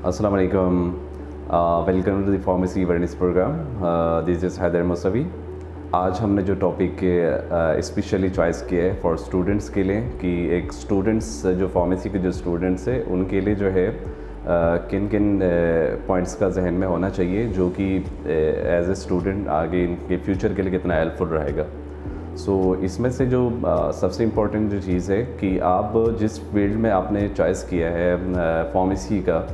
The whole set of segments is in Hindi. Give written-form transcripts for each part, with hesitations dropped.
Assalamu alaikum. Welcome to the Pharmacy Awareness Program. This is Haider Musavi. आज हमने जो टॉपिक स्पेशली चॉइस किया है फॉर स्टूडेंट्स के लिए कि एक स्टूडेंट्स जो फार्मेसी के जो स्टूडेंट्स हैं उनके लिए जो है किन किन पॉइंट्स का जहन में होना चाहिए जो कि एज ए स्टूडेंट आगे इनके फ्यूचर के लिए कितना हेल्पफुल रहेगा। इसमें से जो सबसे इम्पोर्टेंट जो चीज़ है कि आप जिस फील्ड में आपने चॉइस किया है फार्मेसी का,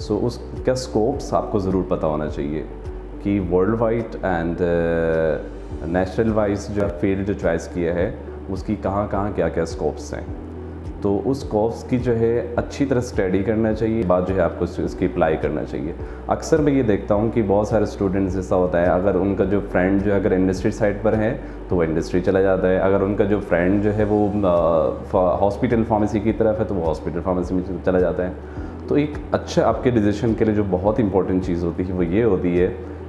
उसका स्कोप्स आपको ज़रूर पता होना चाहिए कि world wide and national wise जो फील्ड जो चॉइस किया है उसकी कहाँ कहाँ क्या क्या स्कोप्स हैं। तो उस स्कोप्स की जो है अच्छी तरह स्टडी करना चाहिए, बाद जो है आपको इसकी अप्लाई करना चाहिए। अक्सर मैं ये देखता हूँ कि बहुत सारे स्टूडेंट्स ऐसा होता है, अगर उनका जो फ्रेंड जो है अगर इंडस्ट्री साइड पर है तो वो इंडस्ट्री चला जाता है, अगर उनका जो फ्रेंड जो है वो हॉस्पिटल फार्मेसी की तरफ है तो वो हॉस्पिटल फार्मेसी में चला जाता है। तो एक अच्छा आपके डिसीजन के लिए जो बहुत इंपॉर्टेंट चीज़ होती है वो ये होती है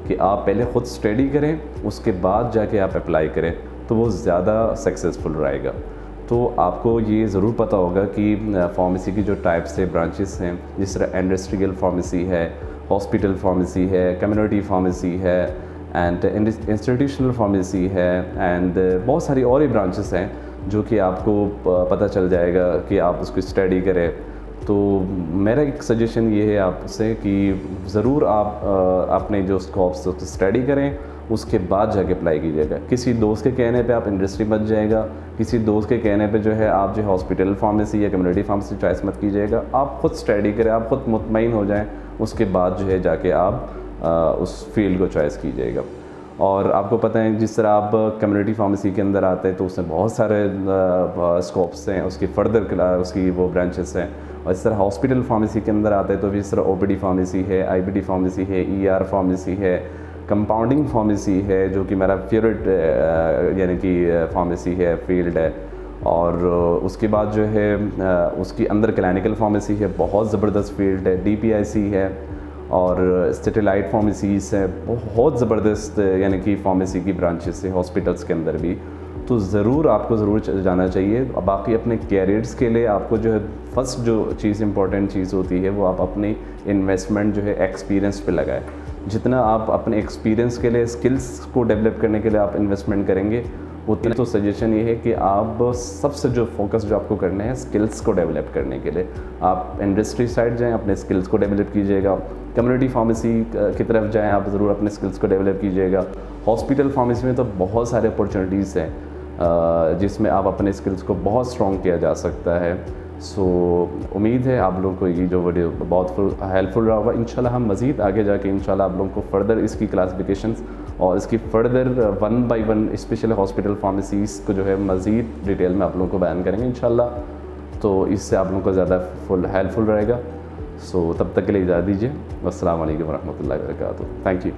कि आप पहले ख़ुद स्टडी करें, उसके बाद जाके आप अप्लाई करें तो वो ज़्यादा सक्सेसफुल रहेगा। तो आपको ये ज़रूर पता होगा कि फार्मेसी की जो टाइप्स है, ब्रांचेस हैं, जिस तरह इंडस्ट्रियल फार्मेसी है, हॉस्पिटल फार्मेसी है, कम्युनिटी फार्मेसी है एंड इंस्टीट्यूशनल फार्मेसी है एंड बहुत सारी और भी ब्रांचेस हैं जो कि आपको पता चल जाएगा कि आप उसको स्टडी करें। तो मेरा एक सजेशन ये है आपसे कि ज़रूर आप अपने जो स्कोप्स स्टडी करें, उसके बाद जाके अप्लाई कीजिएगा। किसी दोस्त के कहने पे आप इंडस्ट्री बच जाएगा, किसी दोस्त के कहने पे जो है आप जो हॉस्पिटल फार्मेसी या कम्युनिटी फार्मेसी चॉइस मत कीजिएगा। आप ख़ुद स्टडी करें, आप ख़ुद मुतमईन हो जाएं, उसके बाद जो है जाके आप उस फील्ड को चॉइस कीजिएगा। और आपको पता है जिस तरह आप कम्युनिटी फार्मेसी के अंदर आते हैं तो उसमें बहुत सारे स्कोप्स हैं, उसकी फर्दर उसकी वो ब्रांचेस हैं। और इस तरह हॉस्पिटल फार्मेसी के अंदर आते हैं तो भी इस तरह ओपीडी फार्मेसी है, आईबीडी फार्मेसी है, ईआर फार्मेसी है, कंपाउंडिंग फार्मेसी है जो कि मेरा फेवरेट यानी कि फार्मेसी है, फील्ड है। और उसके बाद जो है उसके अंदर क्लिनिकल फार्मेसी है, बहुत ज़बरदस्त फील्ड है, डीपीआईसी है और स्टेटेलाइट फार्मेसीज़ है, बहुत ज़बरदस्त यानी कि फार्मेसी की ब्रांचेस है हॉस्पिटल्स के अंदर भी। तो ज़रूर आपको ज़रूर जाना चाहिए। बाकी अपने कैरियर्स के लिए आपको जो है फर्स्ट जो चीज़ इंपॉर्टेंट चीज़ होती है वो आप अपनी इन्वेस्टमेंट जो है एक्सपीरियंस पे लगाएं। जितना आप अपने एक्सपीरियंस के लिए, स्किल्स को डेवलप करने के लिए आप इन्वेस्टमेंट करेंगे, उतना तो सजेशन ये है कि आप सबसे जो फोकस जो आपको करना है स्किल्स को डेवलप करने के लिए आप इंडस्ट्री साइड जाएं, अपने स्किल्स को डेवलप कीजिएगा। कम्युनिटी फार्मेसी की तरफ जाएं, आप ज़रूर अपने स्किल्स को डेवलप कीजिएगा। हॉस्पिटल फार्मेसी में तो बहुत सारे अपॉर्चुनिटीज़ हैं जिसमें आप अपने स्किल्स को बहुत स्ट्रॉन्ग किया जा सकता है। उम्मीद है आप लोगों को ये जो वीडियो बहुत हेल्पफुल रहा होगा। इंशाल्लाह हम मज़ीद आगे जाके इंशाल्लाह आप लोगों को फ़र्दर इसकी क्लासिफिकेशंस और इसकी further 1 by 1 special hospital pharmacies को जो है मज़ीद डिटेल में आप लोगों को बयान करेंगे इंशाल्लाह। तो इससे आप लोगों को ज़्यादा हेल्पफुल रहेगा। तब तक के लिए इजाज़त दीजिए। अस्सलाम वालेकुम रहमतुल्लाहि व बरकातुहू। Thank you.